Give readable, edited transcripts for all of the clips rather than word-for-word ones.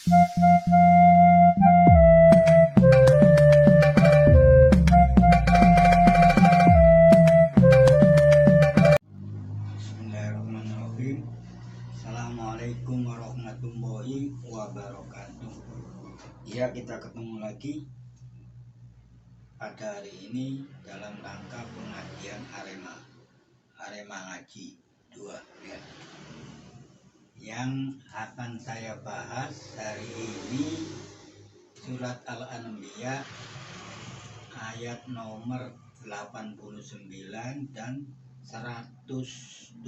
Bismillahirrahmanirrahim. Assalamualaikum warahmatullahi wabarakatuh. Ya, kita ketemu lagi pada hari ini dalam rangka pengajian Arema Ngaji 2 ya. Yang akan saya bahas hari ini surat Al-Anbiya ayat nomor 89 dan 107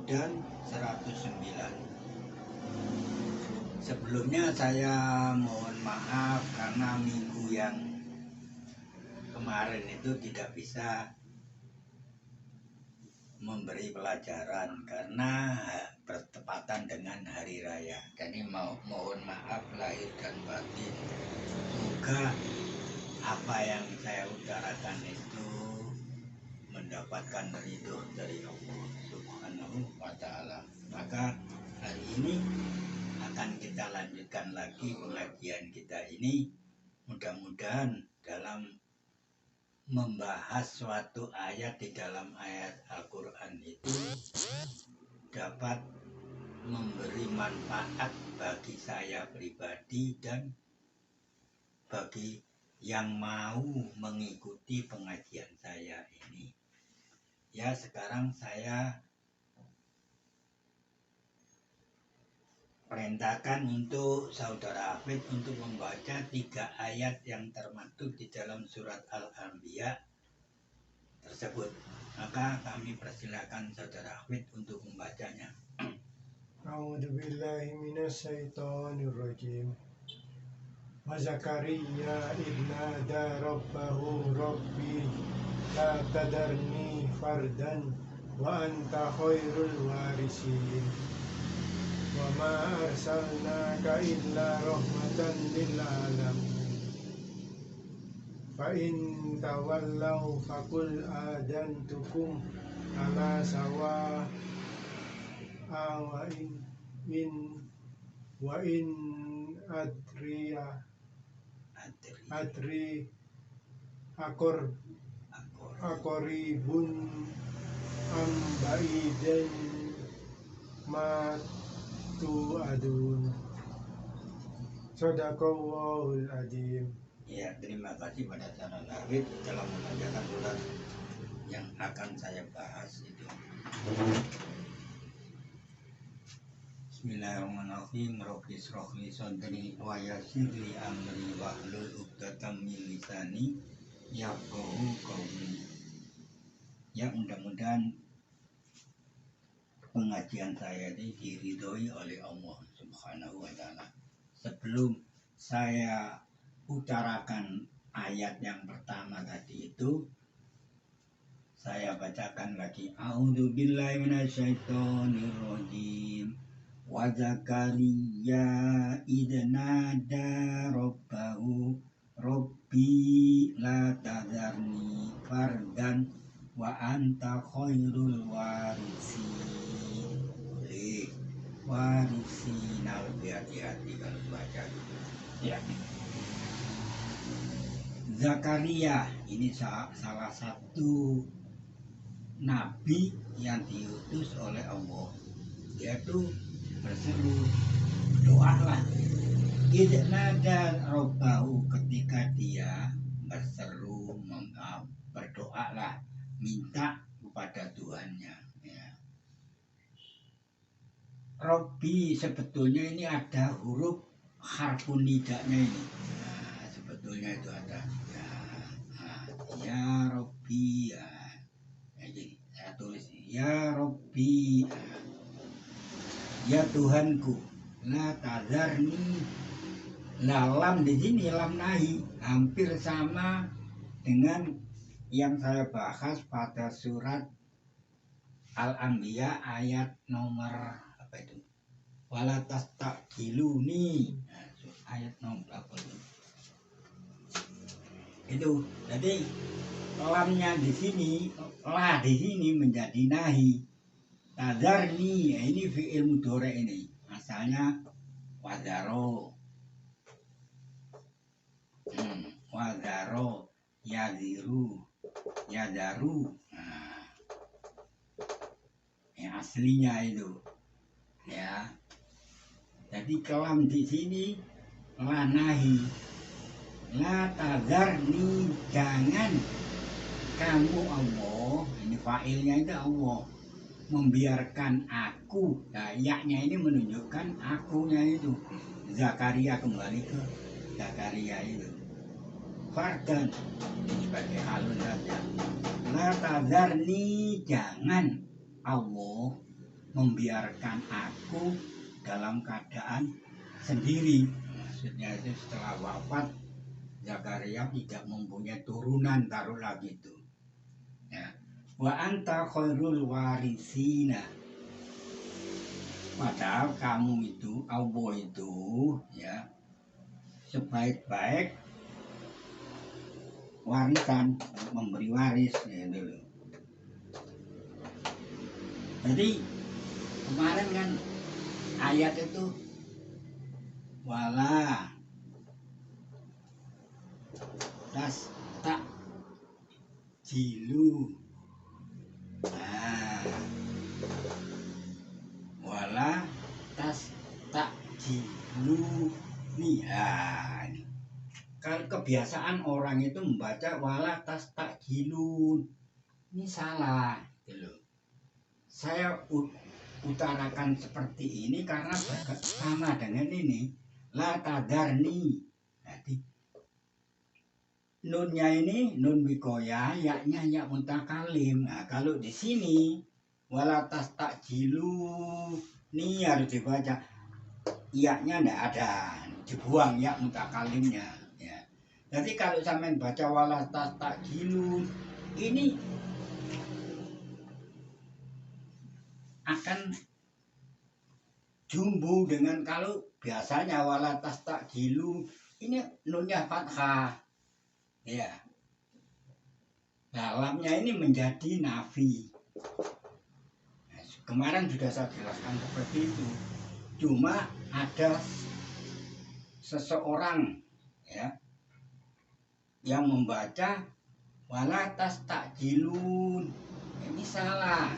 dan 109. Sebelumnya saya mohon maaf karena minggu yang kemarin itu tidak bisa memberi pelajaran karena bertepatan dengan hari raya. Jadi mohon maaf lahir dan batin. Semoga apa yang saya utarakan itu mendapatkan ridho dari Allah Subhanahu wa Ta'ala. Maka hari ini akan kita lanjutkan lagi pengajian kita ini, mudah-mudahan dalam membahas suatu ayat di dalam ayat Al-Quran itu dapat memberi manfaat bagi saya pribadi dan bagi yang mau mengikuti pengajian saya ini. Ya, sekarang saya perintahkan untuk saudara Hafid untuk membaca 3 ayat yang termaktub di dalam surat Al-Anbiya tersebut. Maka kami persilakan saudara Hafid untuk membacanya. A'udzubillahi minasyaitonirrajim. Wa Zakariya idh nada rabbahu rabbi la tadarni fardan wa anta khairul warisin. Wa ma arsalnaka illa rahmatan lil alamin. Fa in tawallaw faqul adantukum ala sawa wa in adri akoribun ambaiden ma tu adun. Shadaqallahul adzim. Ya, terima kasih pada saudara Hafid telah mengajarkan surat yang akan saya bahas itu. Bismillahirrahmanirrahim. Rabbi shrah li sadri wa yassir li amri wahlul 'uqdatam min lisani yafqahu qawli. Ya, mudah-mudahan pengajian saya ini diridhoi oleh Allah Subhanahu wa Ta'ala. Sebelum saya utarakan ayat yang pertama tadi itu, saya bacakan lagi. A'udzubillahi minasyaitonirrajim. Wa Zakariya idh nada rabbahu rabbi la tadharni fardan wa anta khairul warisin. Warisin, hati-hati kalau baca. Ya. Zakaria ini salah satu nabi yang diutus oleh Allah. Dia tuh berseru, doalah. Idh nada rabbahu, ketika dia berseru, berdoalah, minta kepada Tuhannya. Ya. Robbi sebetulnya ini ada huruf harfun nidanya ini. Nah, sebetulnya itu ada. Ya Robbi, jadi saya tulis ya Robbi, ya Tuhanku, la tazarni. Lam di sini lam nahi, hampir sama dengan yang saya bahas pada surat Al-Anbiya ayat nomor apa itu? Wala tastaqiluni. Ayat nomor berapa itu? Itu. Jadi lamnya di sini, la di sini menjadi nahi. Tazarni, ini fi'il mudhari ini. Asalnya wadaro, wadaro, yadiru, yadaru. Nah, yang aslinya itu, ya. Jadi kelam di sini lanahi, la tazarni, jangan kamu Allah, ini fa'ilnya itu Allah, membiarkan aku. Nah, yaknya ini menunjukkan akunya itu. Zakaria kembali ke Zakaria itu. Fardan sebagai halun saja. La tazarni, jangan Allah membiarkan aku dalam keadaan sendiri. Maksudnya itu setelah wafat Zakaria tidak mempunyai turunan, taruhlah gitu. Ya. Wa anta khairul warisina, padahal kamu itu, Allah itu, ya, sebaik-baik warisan, memberi waris, gitu loh. Jadi kemarin kan ayat itu wala tas tak jilu, nah, wala tas tak jilu nih. Kalau kebiasaan orang itu membaca wala tas tak jilu, ini salah gitu loh. Saya utarakan seperti ini karena sama dengan ini la tadarni. Jadi nunnya ini nun wikoya, yaknya yak mutakalim. Nah, kalau di sini wala tas tak jilu, ini harus dibaca yaknya ndak ada, dibuang yak mutakalimnya. Ya. Jadi kalau sampean baca wala tas tak jilu, ini akan jumbo dengan kalau biasanya wala tas tak jilu, ini nunnya fathah. Ya, dalamnya ini menjadi nafi. Nah, kemarin sudah saya jelaskan seperti itu. Cuma ada seseorang, ya, yang membaca wala tas tak jilun, ini salah.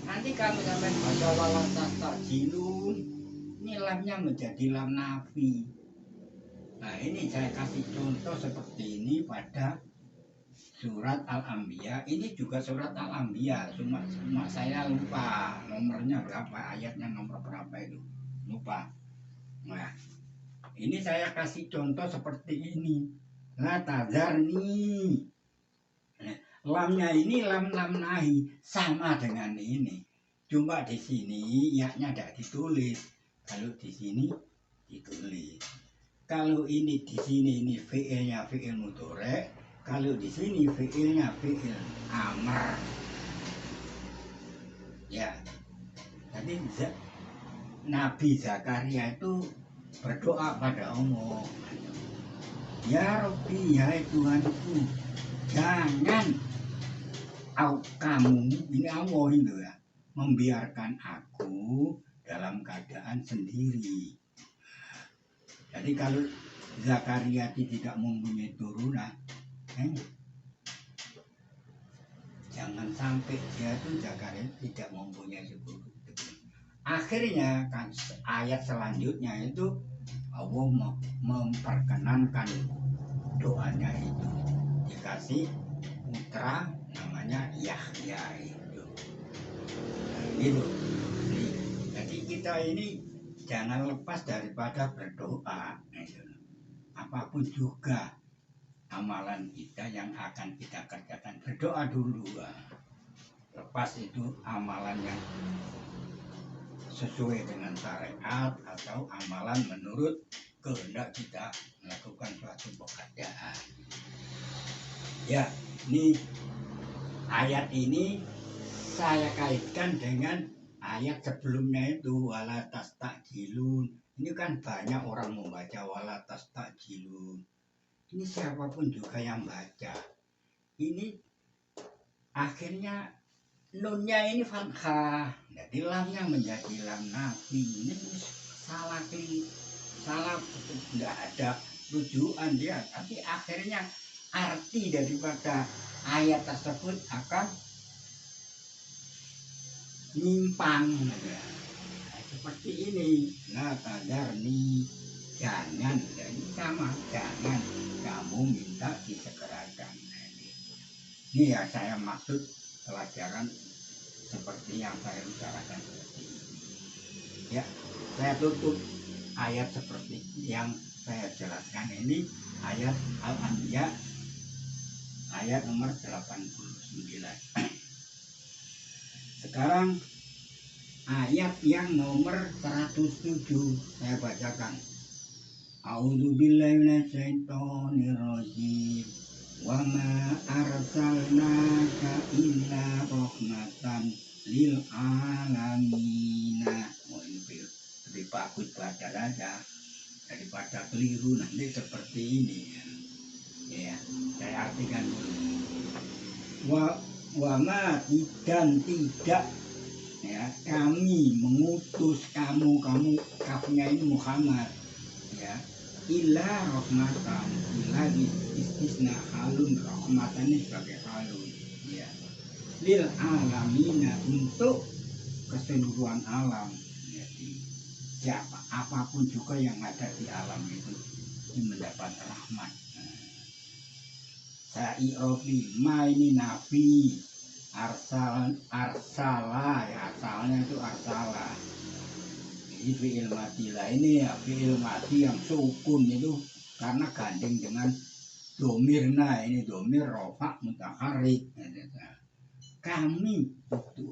Nanti kalau sampai baca wala tas tak jilun, ini lamnya menjadi lam nafi. Nah, ini saya kasih contoh seperti ini pada surat Al-Anbiya. Ini juga surat Al-Anbiya, cuma saya lupa nomornya berapa, ayatnya nomor berapa itu, lupa. Nah, ini saya kasih contoh seperti ini. La tazarni. Nah, lamnya ini lam nahi, sama dengan ini. Cuma di sini yaknya tidak ditulis. Kalau di sini ditulis. Kalau ini di sini ini fi'ilnya fi'il mudhari', kalau di sini fi'ilnya fi'il amr. Ya. Jadi Nabi Zakaria itu berdoa pada Allah. Ya Rabbi, ya Tuhanku, jangan kamu, ini Allah itu ya, membiarkan aku dalam keadaan sendiri. Jadi kalau Zakaria tidak mempunyai turunan, jangan sampai dia itu Zakaria tidak mempunyai turunan. Akhirnya kan ayat selanjutnya itu Allah memperkenankan doanya itu, dikasih putra namanya Yahya itu. Gitu. Jadi kita ini jangan lepas daripada berdoa. Apapun juga amalan kita yang akan kita kerjakan, berdoa dulu. Lepas itu amalan yang sesuai dengan syariat atau amalan menurut kehendak kita melakukan suatu pekerjaan. Ya, ini ayat ini saya kaitkan dengan ayat sebelumnya itu wala tastajilun. Ini kan banyak orang membaca wala tastajilun. Ini siapapun juga yang baca. Ini akhirnya nunnya ini fathah. Jadi lamnya menjadi lam nafi. Ini salah klik. salah, tidak ada rujukan dia, tapi akhirnya arti daripada ayat tersebut akan nyimpang. Nah, seperti ini. Nah, kadar nih, jangan, dan sama, jangan kamu minta disegerakan. Ini ya saya maksud pelajaran seperti yang saya bicarakan seperti ini. Ya, saya tutup ayat seperti yang saya jelaskan ini, ayat Al-Anbiya ayat nomor 89. Sekarang ayat yang nomor 107 saya bacakan. A'udzubillahi minasyaitonirrajim. Wa ma arsalnaka illa rahmatan lil alamina. Lebih bagus baca saja daripada keliru nanti seperti ini. Ya, saya artikan dulu. Wa ma, dan tidak, ya, kami mengutus kamu kafnya ini Muhammad, ya, illa rahmatan, illa istisna halun, rahmatan ini sebagai halun, ya, lil alamina, untuk keseluruhan alam. Jadi siapa apapun juga yang ada di alam itu mendapat rahmat. Sa'irofi ma ini nabi, arsala, ya, asalnya itu arsala. Ini fi'il mati lah, ini ya fi'il mati yang sukun itu karena gandeng dengan domirna, ini domir rofa mutaharrik. Kami itu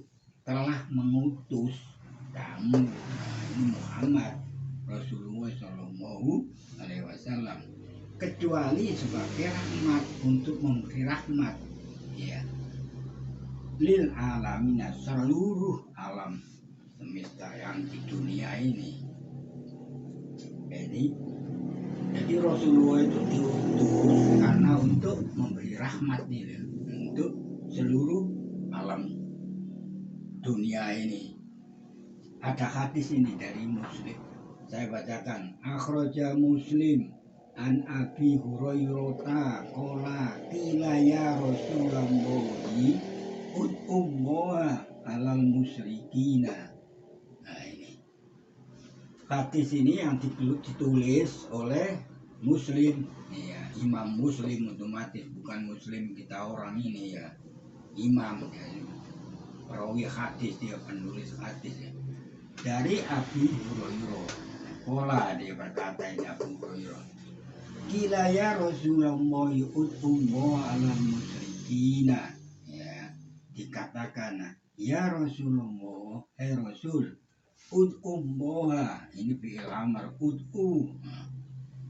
telah mengutus kamu, ini Muhammad Rasulullah Shallallahu Alaihi Wasallam, kecuali sebagai rahmat, untuk memberi rahmat, ya, lil alamina, seluruh alam semesta yang di dunia ini. Jadi Rasulullah itu diutus karena untuk memberi rahmat nih, untuk seluruh alam dunia ini. Ada hadis ini dari Muslim, saya bacakan. Akhraja Muslim an Abi Hurairah qala qila ya Rasulullah ud'ullaha alal musyrikina. Nah, ini hadis ini yang ditulis oleh Muslim, ya, Imam Muslim, otomatis bukan Muslim kita orang ini, ya, imam, ya, perawi hadis, dia penulis hadis, ya, dari Abi Hurairah. Pola dia berkata, ini Abu Hurairah, kila ya Rasulullah ud'ullaha alal musyrikina, ya, dikatakan, ya Rasulullah, Rasul, ud'ullaha, ini fi'il amr, ud'u,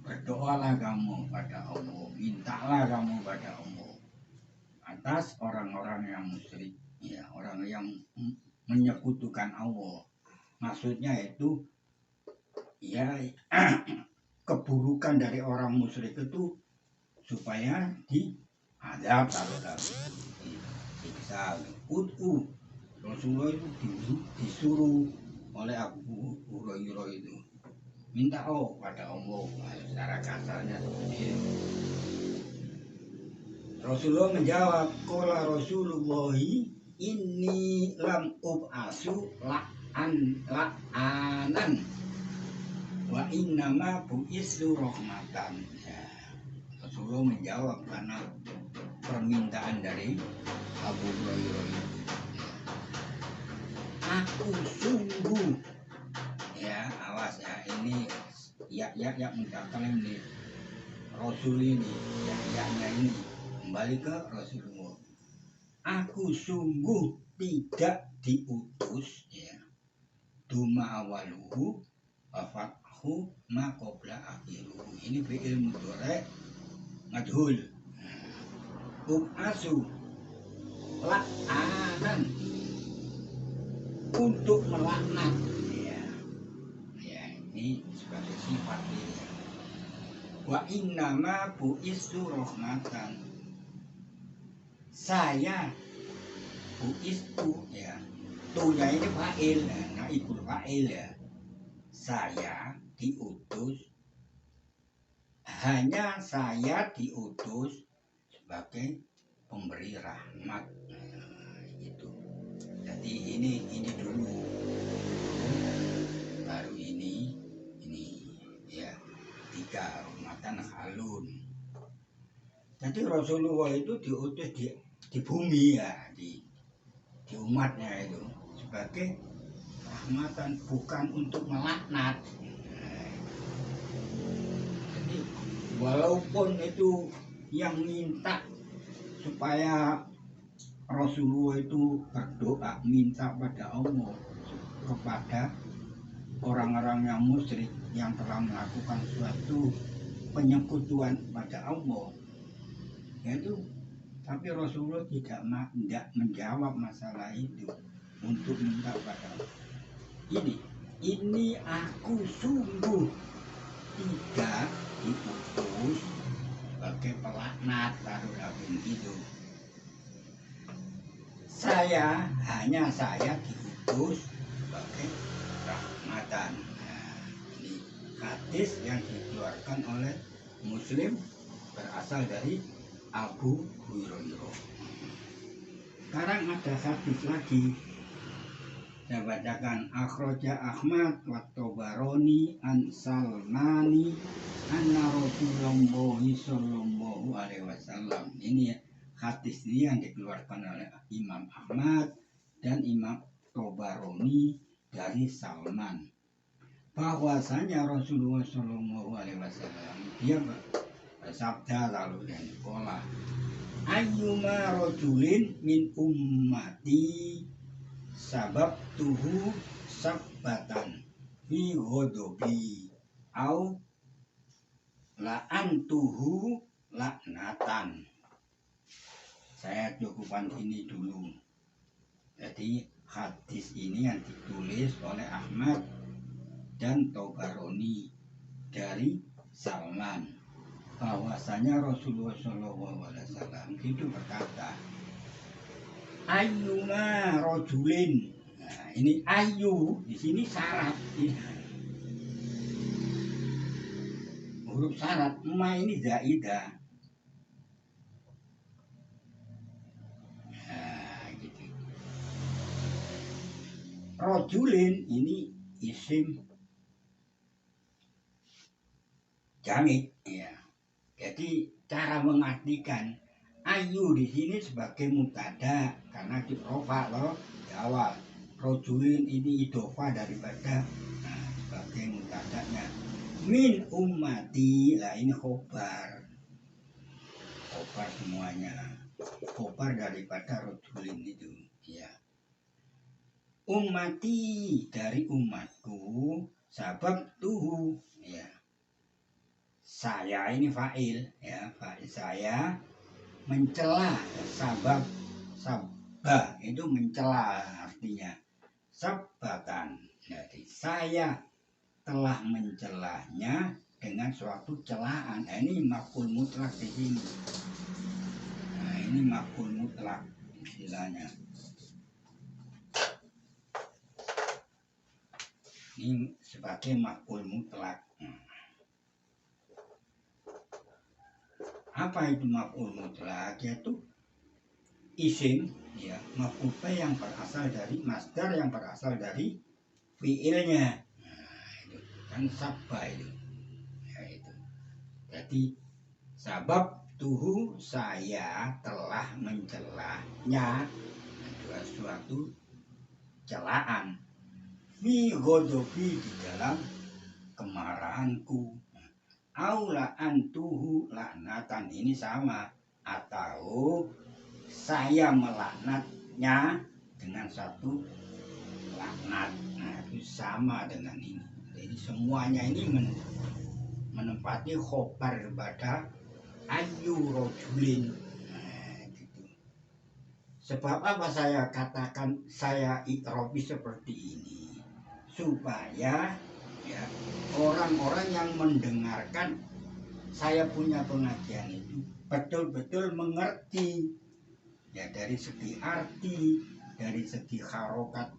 berdoalah kamu pada Allah, mintalah kamu pada Allah atas orang-orang yang musyrik, ya, orang yang menyekutukan Allah. Maksudnya itu, ya, keburukan dari orang musyrik itu supaya diadab, kalau disiksa. Ud'u, Rasulullah itu disuruh oleh Abu Hurairah itu minta pada Allah, secara kasarnya seperti itu. Rasulullah menjawab, qala Rasulullah inni lam ub'asu la'anan wa innama bu'istu rahmatan. Ya, Rasulullah menjawab karena permintaan dari Abu Hurairah. Aku sungguh, ya, awas ya, ini ya mengatakan ini Rasul ini, ya ini kembali ke Rasulullah. Aku sungguh tidak diutus, ya, duma awaluhu wafathu ma qabla akhiruhu. Ini fi'il mudhari' majhul. Ub'asu la'anan, untuk melaknat, ya, ini sebagai sifat dia. Wa innama bu'istu rahmatan, saya bu'istu, ya, tunya ini fa'il, naibul fa'il, ya, saya diutus, hanya saya diutus sebagai pemberi rahmat. Gitu. Jadi ini dulu, baru ini ya, 3 rahmatan halun. Jadi Rasulullah itu diutus di bumi ya, di umatnya itu sebagai rahmatan, bukan untuk melaknat. Jadi walaupun itu yang minta supaya Rasulullah itu berdoa minta pada Allah, kepada orang-orang yang musyrik yang telah melakukan suatu penyekutuan pada Allah, yaitu, tapi Rasulullah tidak menjawab masalah itu untuk minta pada Allah. Ini aku sungguh tidak diutus sebagai pelaknat, taruhlah begitu. Hanya saya diutus sebagai rahmatan. Nah, ini hadis yang dikeluarkan oleh Muslim, berasal dari Abu Hurairah. Sekarang ada hadis lagi, saya bacakan. Akhraja Ahmad wa Tabarani an Salmani anna Rasulullah sallallahu alaihi wasallam. Ini hadis ini yang dikeluarkan oleh Imam Ahmad dan Imam Tabarani dari Salman, bahwasanya Rasulullah sallallahu alaihi wasallam dia bersabda, lalu yang sekolah, ayyuma rajulin min ummati sabab tuhu sabbatan fi ghodobi au la'antuhu laknatan. Saya cukupkan ini dulu. Jadi hadis ini yang ditulis oleh Ahmad dan Tabarani dari Salman, bahwasanya Rasulullah SAW itu berkata, ayyuma rajulin. Nah, ini ayu di sini syarat. Huruf syarat, ma ini zaidah. Nah, gitu. Rajulin ini isim jamid, ya. Jadi cara mengartikan ayu di sini sebagai mutada karena dirofa loh di awal. Rajulin ini idhofa daripada sebagai mutadanya. Min ummati, lah ini khobar semuanya, khobar daripada rajulin itu, ya. Ummati dari umatku, sabab tuhu, ya. Saya ini fa'il, ya, fa'il saya mencela, sabab itu mencela artinya sabbatan. Jadi saya telah mencelanya dengan suatu celaan. Nah, ini maf'ul mutlak di sini. Nah, ini maf'ul mutlak istilahnya. Ini sebagai maf'ul mutlak. Apa itu maf'ul mutlak? Yaitu isim, ya, maf'ul yang berasal dari masdar yang berasal dari fiilnya. Nah, itu kan sabba itu. Ya, itu. Jadi sabab tuhu, saya telah mencelanya adalah suatu celaan. Fi ghodobi, di dalam kemarahanku. Aula antuhu laknatan, ini sama, atau saya melaknatnya dengan satu laknat. Nah, itu sama dengan ini. Jadi semuanya ini menempati khobar pada ayu rojulin. Nah, gitu. Sebab apa saya katakan, saya itrofi seperti ini? Supaya, ya, orang-orang yang mendengarkan saya punya pengajian itu betul-betul mengerti, ya, dari segi arti, dari segi harokat,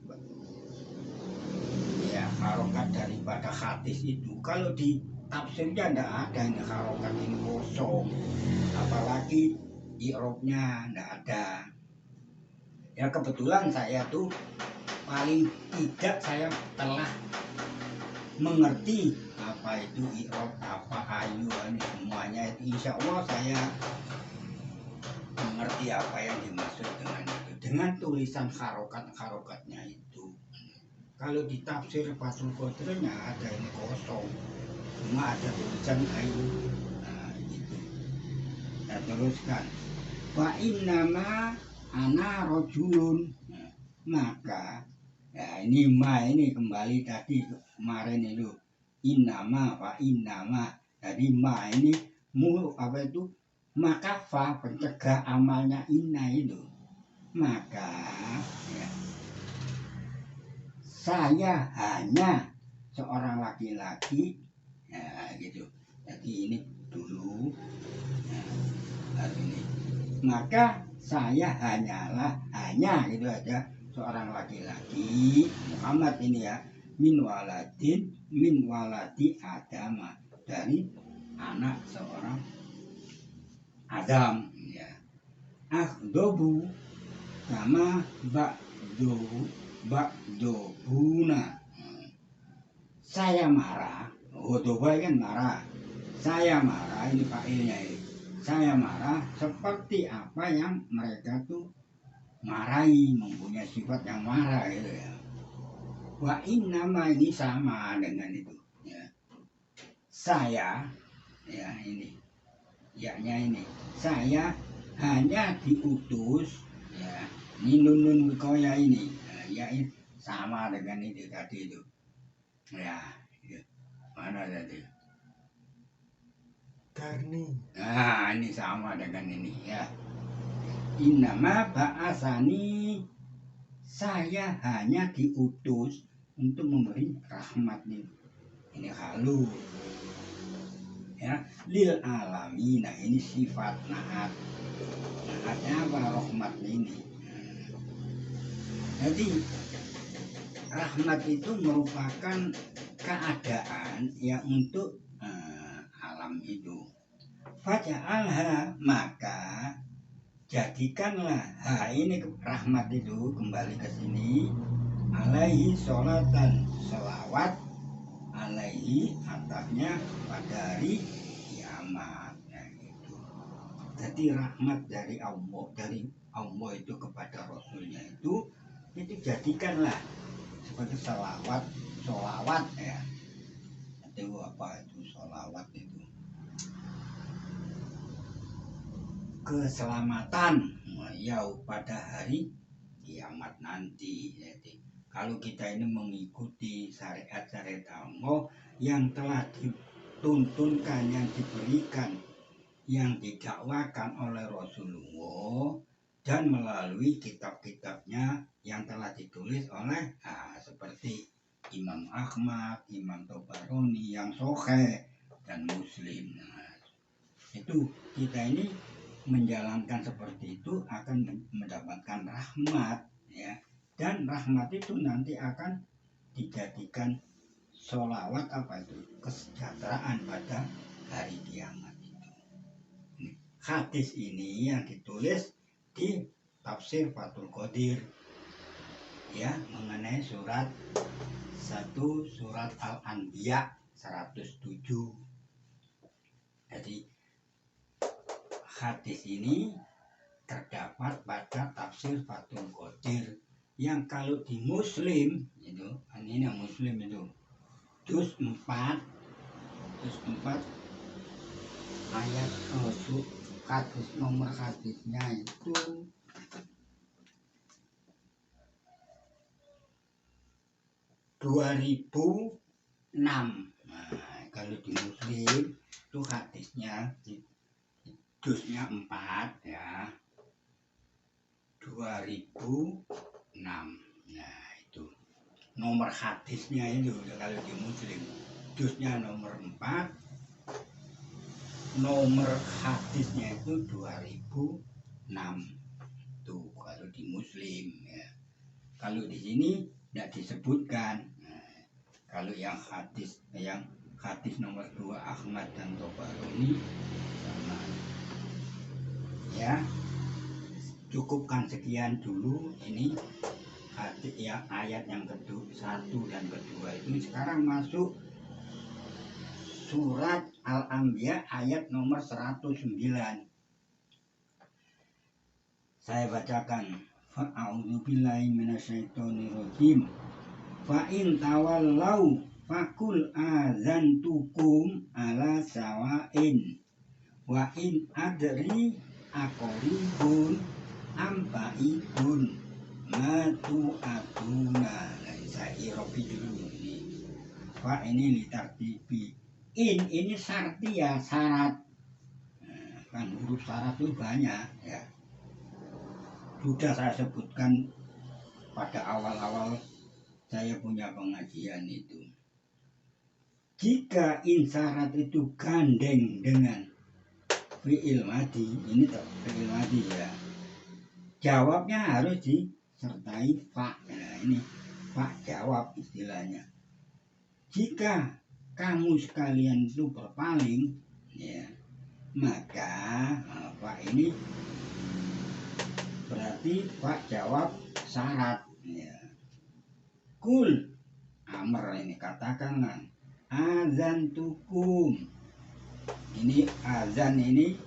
ya, ya harokat daripada hadis itu. Kalau di tafsirnya tidak ada ini harokat ini kosong, apalagi i'rabnya tidak ada. Ya kebetulan saya tuh paling tidak saya telah mengerti apa itu i'rab, apa ayu, ini semuanya itu insya Allah saya mengerti apa yang dimaksud dengan itu, dengan tulisan harokat-harokatnya itu. Kalau di tafsir Fathul Qadirnya ada ini kosong, cuma ada tulisan ayu. Nah itu. Nah teruskan. Wa innama ana rojulun. Nah, maka ya ini ini kembali tadi kemarin itu innama wa innama. Jadi ma ini apa itu? Maka fa pencegah amalnya inna itu. Maka ya, saya hanya seorang laki-laki, ya gitu. Jadi ini dulu, ya, ini. Maka saya hanya gitu aja seorang laki-laki Muhammad ini ya, min waladi Adam, dari anak seorang Adam ya. Akhdobu sama bakdobuna. Saya marah, hodoba kan marah. Saya marah, ini fa'ilnya ini. Saya marah seperti apa yang mereka tuh marahi, mempunyai sifat yang marah gitu ya. Wa innama ini sama dengan itu ya. Saya ya ini, yaknya ini, saya hanya diutus ya, ini nun wikoya ini ya, sama dengan itu tadi itu ya, itu. Mana tadi? Karni. Nah ini sama dengan ini ya. Innama ba'asani, saya hanya diutus untuk memberi rahmat ini halu ya, lil alamina, ini sifat naat. Naatnya apa? Rahmat ini. Jadi rahmat itu merupakan keadaan yang untuk alam itu. Faja'alha, maka jadikanlah ini rahmat itu kembali ke sini, alaihi sholatan, selawat alaihi, atasnya pada hari kiamat ya, gitu. Jadi rahmat dari Allah itu kepada Rasulnya itu jadikanlah seperti sholawat ya. Itu apa itu sholawat itu? Keselamatan ya pada hari kiamat nanti. Jadi kalau kita ini mengikuti syariat-syariat Allah yang telah dituntunkan, yang diberikan, yang didakwakan oleh Rasulullah dan melalui kitab-kitabnya yang telah ditulis oleh seperti Imam Ahmad, Imam Tabarani yang Sahih dan Muslim. Nah, itu kita ini menjalankan seperti itu akan mendapatkan rahmat ya, dan rahmat itu nanti akan dijadikan sholawat apa itu, kesejahteraan pada hari kiamat itu. Hadis ini yang ditulis di tafsir Fathul Qadir ya, mengenai surat Al-Anbiya 107. Jadi hadis ini terdapat pada tafsir Fathul Qadir yang kalau di Muslim itu, ini yang Muslim itu juz 4 ayat hadis, nomor hadisnya itu 2006. Nah, kalau di Muslim itu hadisnya juznya 4 ya, 2006. Nah itu nomor hadisnya itu kalau di Muslim juznya nomor 4, nomor hadisnya itu 2006 tuh kalau di Muslim ya. Kalau di sini tidak disebutkan. Nah, Kalau yang hadis nomor 2 Ahmad dan Tobaroni sama. Ya, cukupkan sekian dulu ini hadis ya, ayat yang kedua, 1 dan kedua itu. Sekarang masuk surat Al-Anbiya ayat nomor 109. Saya bacakan. Fa'a'udzubillahi minasyaitonirrajim. Fa'in tawallau fakul azantukum ala sawa'in wa in adri aqribun amba'idun matu atuna. Nah, saya irobi dulu ini. Fa ini litartibi. Ini syarti ya, syarat. Nah, kan huruf syarat itu banyak ya. Sudah saya sebutkan pada awal-awal saya punya pengajian itu. Jika insyarat itu gandeng dengan fi'il madi, ini fi'il madi ya, jawabnya harus disertai fa. Nah, ini fa jawab istilahnya. Jika kamu sekalian itu berpaling, ya, maka fa ini berarti fa jawab syarat. Ya. Kul amr ini katakanlah azan tukum. Ini azan ini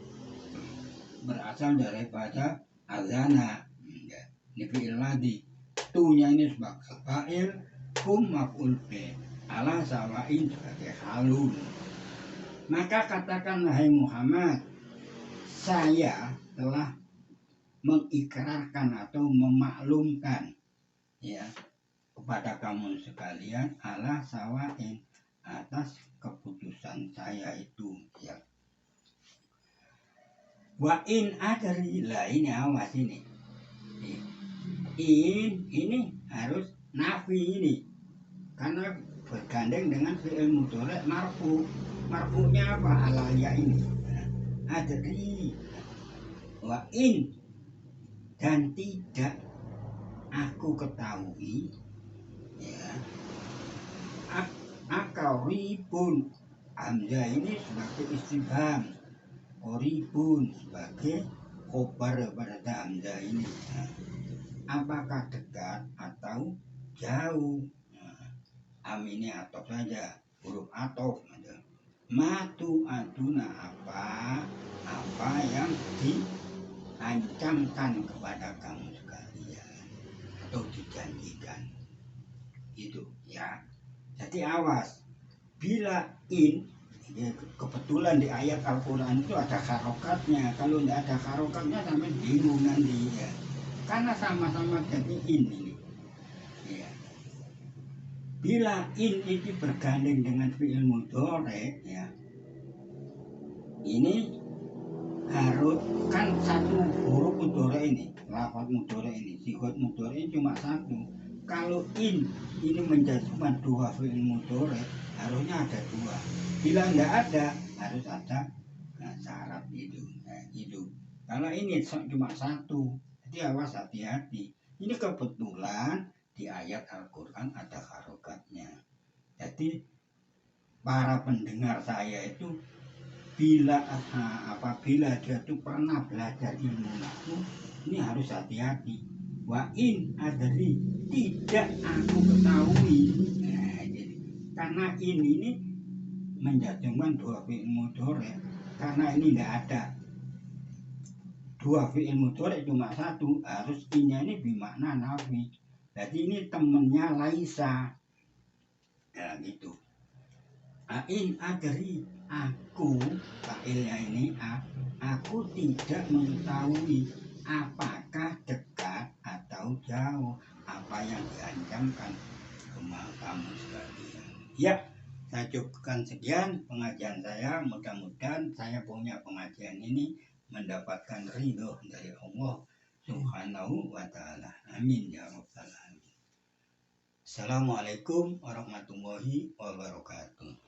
berasal daripada azana. Ya. Ini fi'il madi. Tu-nya ini sebagai fa'il, kum maf'ul bih, ala sawain sebagai halun. Maka katakanlah hai Muhammad, saya telah mengikrarkan atau memaklumkan ya kepada kamu sekalian ala sawain, atas keputusan saya itu ya. Wa in adri, lah ini awas ini. Ini harus nafi ini karena bergandeng dengan fi'il mudhari' marfu. Marfu'nya apa? Alaya ini. Adri wa in, dan tidak aku ketahui ya, akaribun, hamzah ini sebagai istifham, qaribun sebagai khobar pada hamzah ini. Nah, apakah dekat atau jauh? Nah, am ini atop saja, huruf atop. Matu aduna, apa yang diancamkan kepada kamu sekalian atau dijanjikan itu ya. Jadi awas, bila in ya, kebetulan di ayat Al-Quran itu ada harokatnya. Kalau tidak ada harokatnya sampai bingung nanti ya, karena sama-sama jadi in ini ya. Bila in itu bergandeng dengan fi'il mudhari ya, ini harus kan satu huruf mudhari ini, lafaz mudhari ini, sigot mudhari cuma satu. Kalau in ini menjadi cuma dua fi'il mudhari, harusnya ada dua. Bila tidak ada, harus ada syarat itu. Nah, itu. Kalau ini cuma satu, jadi awas, hati-hati. Ini kebetulan di ayat Al-Quran ada harokatnya. Jadi para pendengar saya itu apabila dia itu pernah belajar ilmu nahwu, ini harus hati-hati. Wa in adri, tidak aku ketahui. Nah, jadi, karena ini menjadikan dua fi'il mudhari, karena ini tidak ada dua fi'il mudhari, cuma satu, harus inya ini bermakna nafi. Jadi ini temennya laisa ya gitu. In adri, aku, fa'ilnya ini aku tidak mengetahui apakah dekat atau jauh apa yang diancamkan sama kamu sekalian. Ya, saya cukupkan sekian pengajian saya. Mudah-mudahan saya punya pengajian ini mendapatkan ridho dari Allah Subhanahu wa ta'ala. Amin ya rabbal alamin. Assalamualaikum warahmatullahi wabarakatuh.